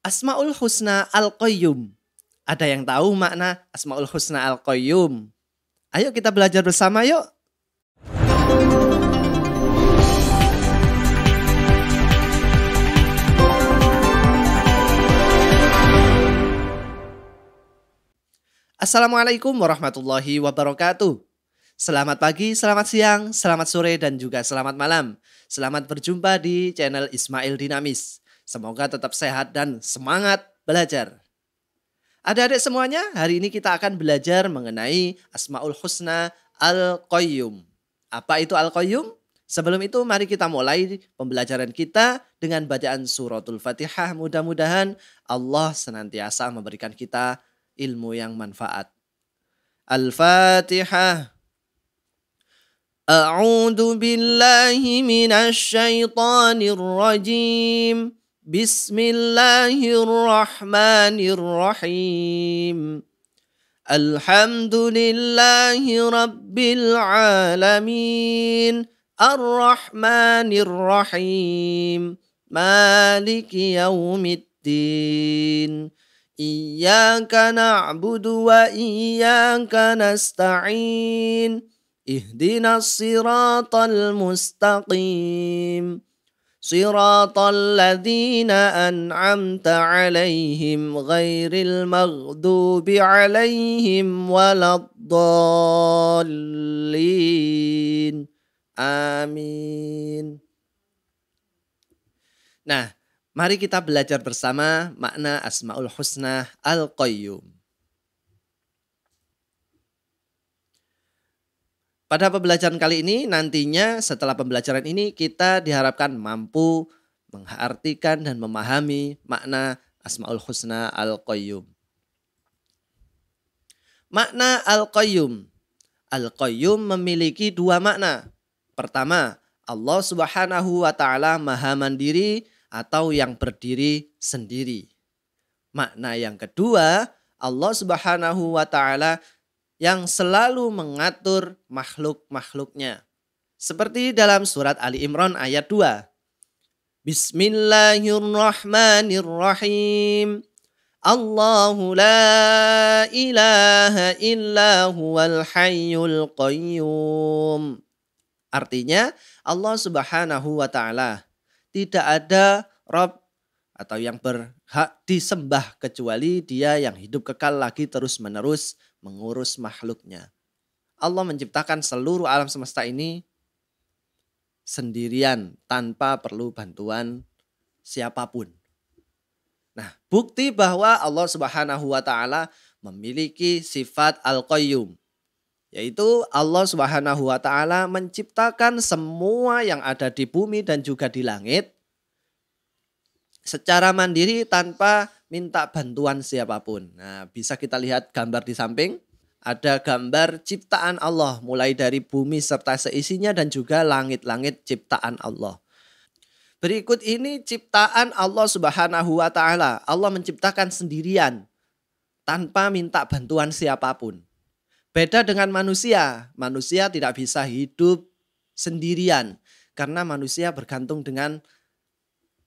Asmaul Husna Al-Qayyum. Ada yang tahu makna Asmaul Husna Al-Qayyum? Ayo kita belajar bersama yuk. Assalamualaikum warahmatullahi wabarakatuh. Selamat pagi, selamat siang, selamat sore, dan juga selamat malam. Selamat berjumpa di channel Ismail Dinamis. Semoga tetap sehat dan semangat belajar. Adik-adik semuanya, hari ini kita akan belajar mengenai Asmaul Husna Al-Qayyum. Apa itu Al-Qayyum? Sebelum itu mari kita mulai pembelajaran kita dengan bacaan suratul Fatihah. Mudah-mudahan Allah senantiasa memberikan kita ilmu yang manfaat. Al-Fatihah. A'udzu billahi minasy syaithanir rajim. Bismillahirrahmanirrahim. Alhamdulillahi rabbil alamin. Ar-Rahmanir-Rahim. Maliki yaumiddin. Iyyaka na'budu wa iyyaka nasta'in. Ihdinas siratal mustaqim. Siratal ladzina an'amta 'alaihim ghairil maghdubi 'alaihim waladdallin. Amin. Nah, mari kita belajar bersama makna Asmaul Husna Al-Qayyum. Pada pembelajaran kali ini, nantinya setelah pembelajaran ini kita diharapkan mampu mengartikan dan memahami makna Asmaul Husna Al-Qayyum. Makna Al-Qayyum. Al-Qayyum memiliki dua makna. Pertama, Allah Subhanahu wa Ta'ala Maha Mandiri atau yang berdiri sendiri. Makna yang kedua, Allah Subhanahu wa Ta'ala yang selalu mengatur makhluk-makhluknya. Seperti dalam surat Ali Imran ayat 2. Bismillahirrahmanirrahim. Allahu la ilaha illa huwal hayyul qayyum. Artinya Allah Subhanahu wa Ta'ala tidak ada Rabb atau yang berhak disembah kecuali Dia yang hidup kekal lagi terus-menerus mengurus makhluknya. Allah menciptakan seluruh alam semesta ini sendirian tanpa perlu bantuan siapapun. Nah, bukti bahwa Allah Subhanahu wa Ta'ala memiliki sifat Al-Qayyum, yaitu Allah Subhanahu wa Ta'ala menciptakan semua yang ada di bumi dan juga di langit secara mandiri tanpa minta bantuan siapapun. Nah, bisa kita lihat gambar di samping. Ada gambar ciptaan Allah mulai dari bumi serta seisinya dan juga langit-langit ciptaan Allah. Berikut ini ciptaan Allah Subhanahu wa Ta'ala. Allah menciptakan sendirian tanpa minta bantuan siapapun. Beda dengan manusia. Manusia tidak bisa hidup sendirian karena manusia bergantung dengan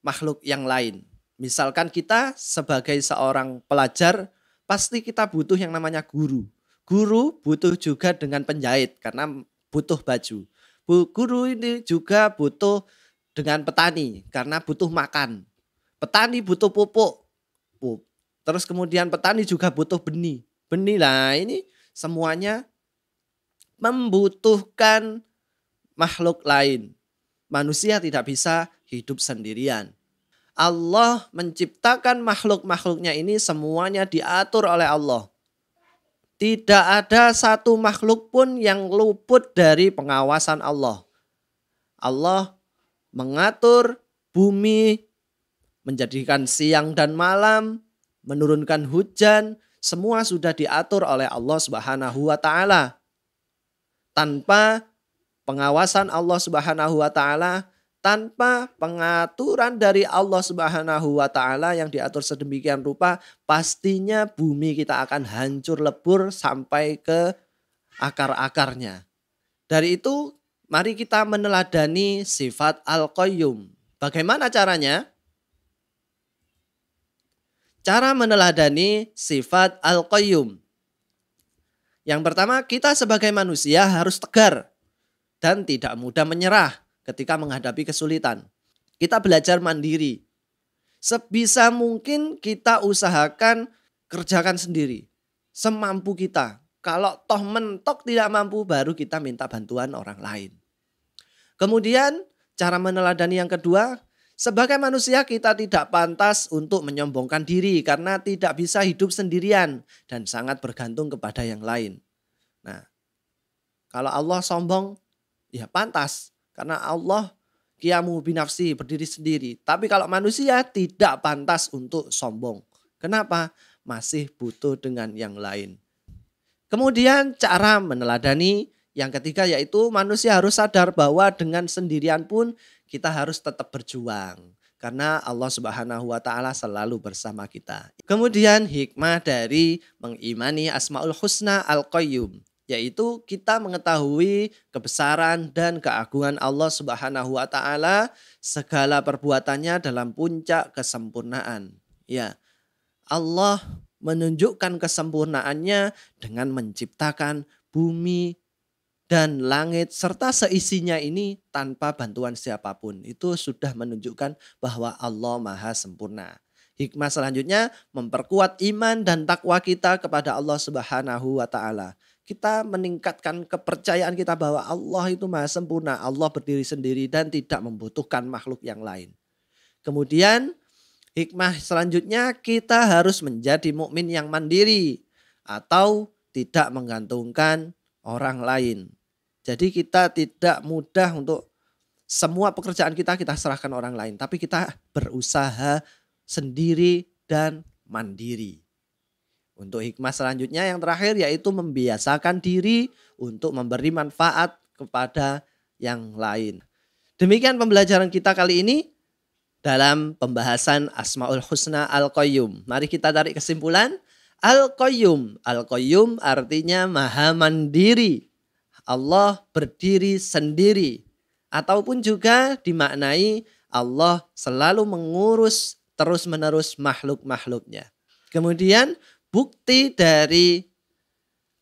makhluk yang lain. Misalkan kita sebagai seorang pelajar, pasti kita butuh yang namanya guru. Guru butuh juga dengan penjahit karena butuh baju. Guru ini juga butuh dengan petani karena butuh makan. Petani butuh pupuk. Terus kemudian petani juga butuh benih. Benih lah ini semuanya membutuhkan makhluk lain. Manusia tidak bisa hidup sendirian. Allah menciptakan makhluk-makhluknya ini semuanya diatur oleh Allah. Tidak ada satu makhluk pun yang luput dari pengawasan Allah. Allah mengatur bumi, menjadikan siang dan malam, menurunkan hujan, semua sudah diatur oleh Allah Subhanahu wa Ta'ala. Tanpa pengawasan Allah Subhanahu wa Ta'ala, tanpa pengaturan dari Allah Subhanahu wa Ta'ala yang diatur sedemikian rupa, pastinya bumi kita akan hancur lebur sampai ke akar-akarnya. Dari itu, mari kita meneladani sifat Al-Qayyum. Bagaimana caranya? Cara meneladani sifat Al-Qayyum. Yang pertama, kita sebagai manusia harus tegar dan tidak mudah menyerah ketika menghadapi kesulitan. Kita belajar mandiri. Sebisa mungkin kita usahakan kerjakan sendiri. Semampu kita. Kalau toh mentok tidak mampu, baru kita minta bantuan orang lain. Kemudian cara meneladani yang kedua, sebagai manusia kita tidak pantas untuk menyombongkan diri karena tidak bisa hidup sendirian dan sangat bergantung kepada yang lain. Nah, kalau Allah sombong, ya pantas karena Allah qiyamu binafsi, berdiri sendiri. Tapi kalau manusia tidak pantas untuk sombong. Kenapa? Masih butuh dengan yang lain. Kemudian cara meneladani yang ketiga yaitu manusia harus sadar bahwa dengan sendirian pun kita harus tetap berjuang. Karena Allah Subhanahu wa Ta'ala selalu bersama kita. Kemudian hikmah dari mengimani Asmaul Husna Al-Qayyum, yaitu kita mengetahui kebesaran dan keagungan Allah Subhanahu wa Ta'ala, segala perbuatannya dalam puncak kesempurnaan. Ya, Allah menunjukkan kesempurnaannya dengan menciptakan bumi dan langit serta seisinya ini tanpa bantuan siapapun. Itu sudah menunjukkan bahwa Allah Maha Sempurna. Hikmah selanjutnya memperkuat iman dan takwa kita kepada Allah Subhanahu wa Ta'ala. Kita meningkatkan kepercayaan kita bahwa Allah itu Maha Sempurna. Allah berdiri sendiri dan tidak membutuhkan makhluk yang lain. Kemudian hikmah selanjutnya kita harus menjadi mukmin yang mandiri atau tidak menggantungkan orang lain. Jadi kita tidak mudah untuk semua pekerjaan kita serahkan orang lain. Tapi kita berusaha sendiri dan mandiri. Untuk hikmah selanjutnya yang terakhir yaitu membiasakan diri untuk memberi manfaat kepada yang lain. Demikian pembelajaran kita kali ini dalam pembahasan Asmaul Husna Al-Qayyum. Mari kita tarik kesimpulan. Al-Qayyum. Al-Qayyum artinya maha mandiri. Allah berdiri sendiri. Ataupun juga dimaknai Allah selalu mengurus terus-menerus makhluk-makhluknya. Kemudian bukti dari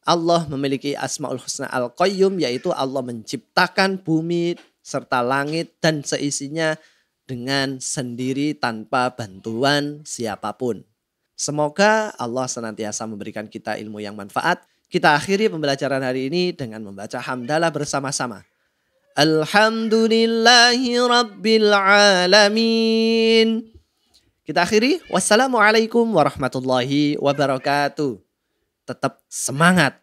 Allah memiliki Asmaul Husna Al-Qayyum yaitu Allah menciptakan bumi serta langit dan seisinya dengan sendiri tanpa bantuan siapapun. Semoga Allah senantiasa memberikan kita ilmu yang manfaat. Kita akhiri pembelajaran hari ini dengan membaca hamdalah bersama-sama. Alhamdulillahi Rabbil Alamin. Kita akhiri. Wassalamualaikum warahmatullahi wabarakatuh. Tetap semangat.